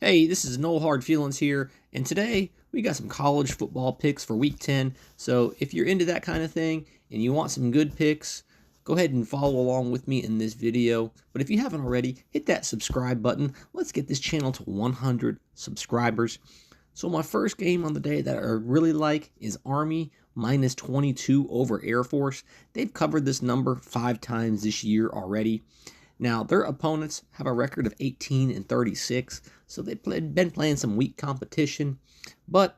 Hey, this is No Hard Feelings here, and today we got some college football picks for Week 10. So if you're into that kind of thing and you want some good picks, go ahead and follow along with me in this video. But if you haven't already, hit that subscribe button. Let's get this channel to 100 subscribers. So my first game on the day that I really like is Army minus 22 over Air Force. They've covered this number 5 times this year already. Now, their opponents have a record of 18-36, so they've been playing some weak competition, but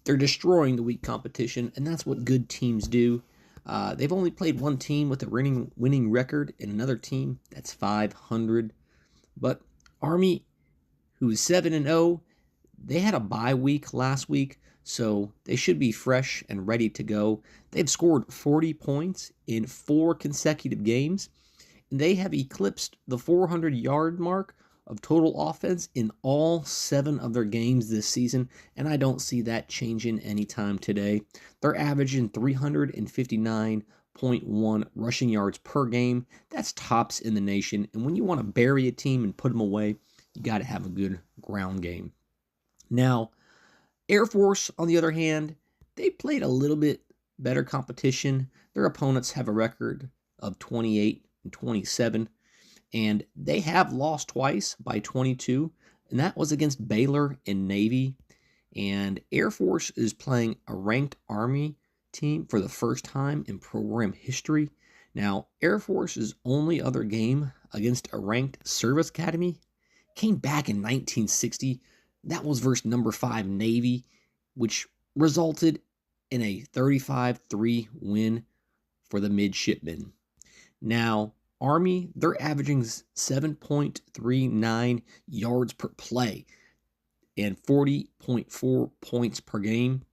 they're destroying the weak competition, and that's what good teams do. They've only played one team with a winning record and another team that's 500. But Army, who's 7-0, they had a bye week last week, so they should be fresh and ready to go. They've scored 40 points in 4 consecutive games. They have eclipsed the 400-yard mark of total offense in all 7 of their games this season, and I don't see that changing anytime today. They're averaging 359.1 rushing yards per game. That's tops in the nation, and when you want to bury a team and put them away, you got to have a good ground game. Now, Air Force, on the other hand, they played a little bit better competition. Their opponents have a record of 28-27, and they have lost twice by 22, and that was against Baylor and Navy. And Air Force is playing a ranked Army team for the first time in program history. Now, Air Force's only other game against a ranked service academy came back in 1960. That was versus number 5 Navy, which resulted in a 35-3 win for the midshipmen. Now, Army, they're averaging 7.39 yards per play and 40.4 points per game.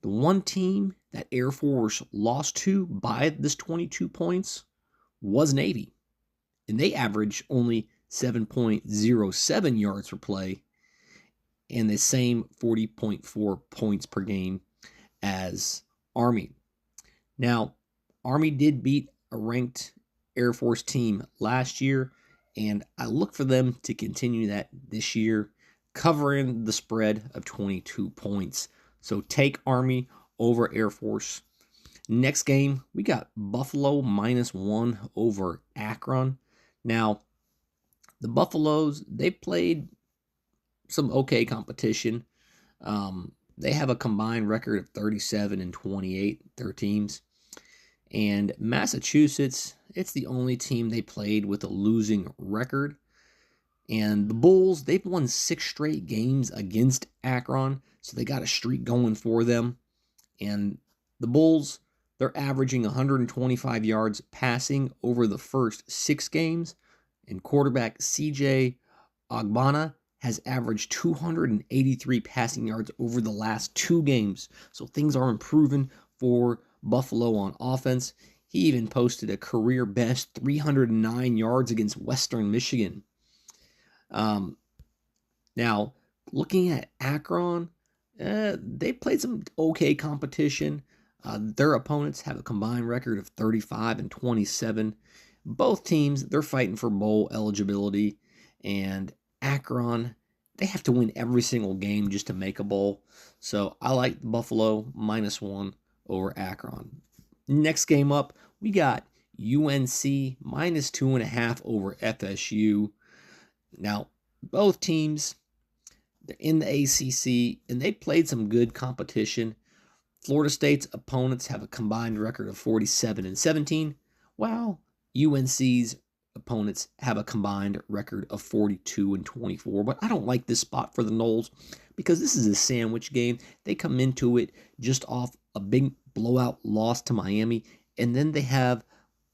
The one team that Air Force lost to by this 22 points was Navy, and they average only 7.07 yards per play and the same 40.4 points per game as Army. Now, Army did beat a ranked Air Force team last year, and I look for them to continue that this year, covering the spread of 22 points. So take Army over Air Force. Next game, we got Buffalo -1 over Akron. Now, the Buffaloes, they played some okay competition. They have a combined record of 37-28, their teams. And Massachusetts, it's the only team they played with a losing record. And the Bulls, they've won 6 straight games against Akron, so they got a streak going for them. And the Bulls, they're averaging 125 yards passing over the first 6 games. And quarterback CJ Ogbonna has averaged 283 passing yards over the last 2 games. So things are improving for Buffalo on offense. He even posted a career best 309 yards against Western Michigan. Now, looking at Akron, they played some okay competition. Their opponents have a combined record of 35-27. Both teams, they're fighting for bowl eligibility, and Akron, they have to win every single game just to make a bowl. So I like Buffalo -1 over Akron. Next game up, we got UNC -2.5 over FSU. Now, both teams, they're in the ACC, and they played some good competition. Florida State's opponents have a combined record of 47-17, while UNC's opponents have a combined record of 42-24. But I don't like this spot for the Noles because this is a sandwich game. They come into it just off a big blowout loss to Miami, and then they have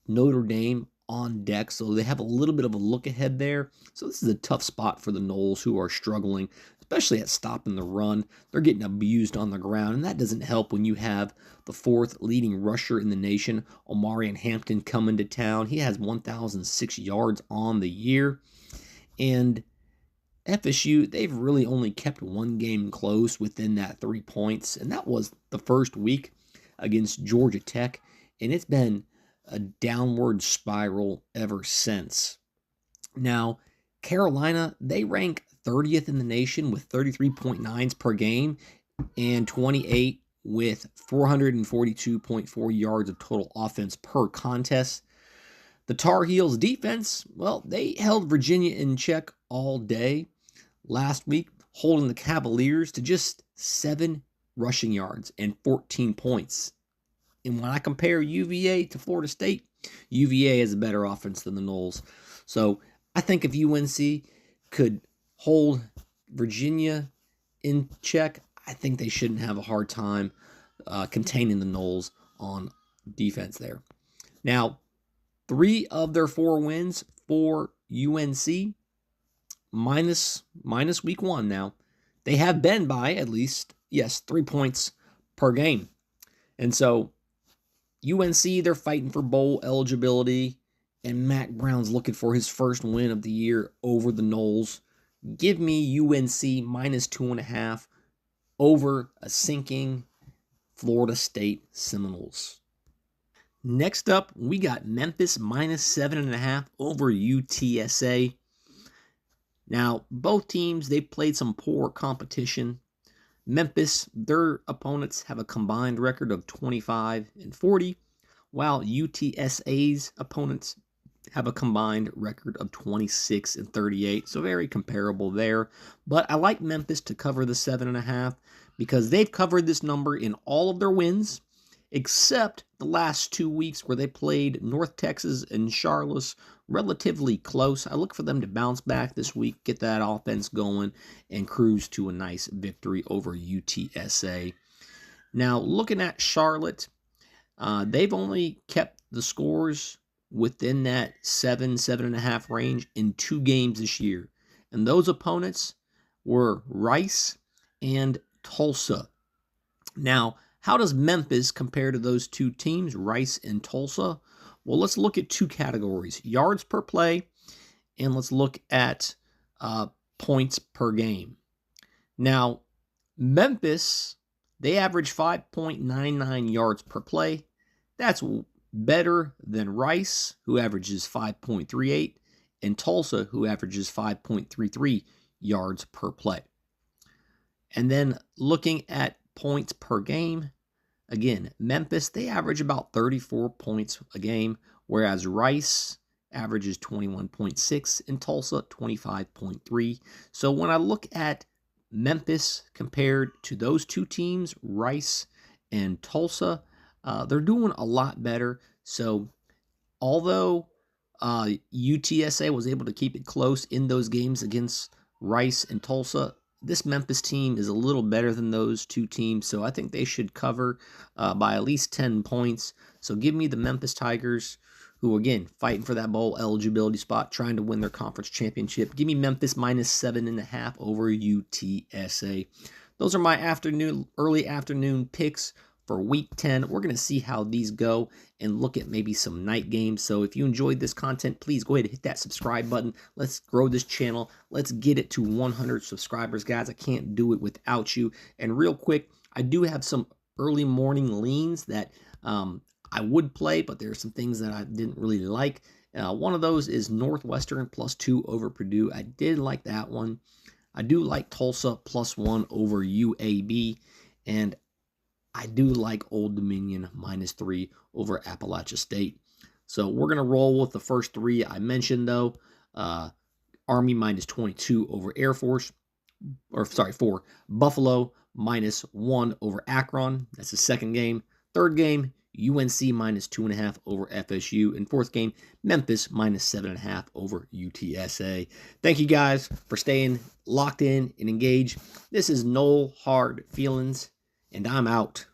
Notre Dame on deck, so they have a little bit of a look ahead there. So this is a tough spot for the Noles, who are struggling, especially at stopping the run. They're getting abused on the ground, and that doesn't help when you have the 4th leading rusher in the nation, Omarion Hampton, coming to town. He has 1,006 yards on the year. And FSU, they've really only kept one game close within that 3 points, and that was the first week against Georgia Tech, and it's been a downward spiral ever since. Now, Carolina, they rank 30th in the nation with 33.9s per game and 28 with 442.4 yards of total offense per contest. The Tar Heels defense, well, they held Virginia in check all day last week, holding the Cavaliers to just 7 rushing yards and 14 points. And when I compare UVA to Florida State, UVA has a better offense than the Noles. So I think if UNC could hold Virginia in check, I think they shouldn't have a hard time containing the Noles on defense there. Now, 3 of their 4 wins for UNC, minus week 1 now, they have been by at least, 3 points per game. And so UNC, they're fighting for bowl eligibility, and Mac Brown's looking for his first win of the year over the Noles. Give me UNC minus 2.5 over a sinking Florida State Seminoles. Next up, we got Memphis minus 7.5 over UTSA. Now, both teams, they played some poor competition. Memphis, their opponents have a combined record of 25-40, while UTSA's opponents have a combined record of 26-38. So very comparable there. But I like Memphis to cover the 7.5 because they've covered this number in all of their wins, except the last 2 weeks where they played North Texas and Charlotte relatively close. I look for them to bounce back this week, get that offense going, and cruise to a nice victory over UTSA. Now, looking at Charlotte, they've only kept the scores within that 7.5 range in 2 games this year. And those opponents were Rice and Tulsa. Now, how does Memphis compare to those 2 teams, Rice and Tulsa? Well, let's look at 2 categories, yards per play, and let's look at points per game. Now, Memphis, they average 5.99 yards per play. That's better than Rice, who averages 5.38, and Tulsa, who averages 5.33 yards per play. And then looking at points per game, again, Memphis, they average about 34 points a game, whereas Rice averages 21.6 and Tulsa 25.3. So when I look at Memphis compared to those 2 teams, Rice and Tulsa, they're doing a lot better. So although UTSA was able to keep it close in those games against Rice and Tulsa, this Memphis team is a little better than those 2 teams, so I think they should cover by at least 10 points. So give me the Memphis Tigers, who, again, fighting for that bowl eligibility spot, trying to win their conference championship. Give me Memphis minus 7.5 over UTSA. Those are my early afternoon picks for Week 10. We're going to see how these go and look at maybe some night games. So if you enjoyed this content, please go ahead and hit that subscribe button. Let's grow this channel. Let's get it to 100 subscribers, guys. I can't do it without you. And real quick, I do have some early morning leans that I would play, but there are some things that I didn't really like. One of those is Northwestern +2 over Purdue. I did like that one. I do like Tulsa +1 over UAB. And I do like Old Dominion -3 over Appalachia State. So we're going to roll with the first 3 I mentioned, though. Army -22 over Air Force. 4. Buffalo -1 over Akron. That's the second game. Third game, UNC -2.5 over FSU. And fourth game, Memphis -7.5 over UTSA. Thank you guys for staying locked in and engaged. This is No Hard Feelings, and I'm out.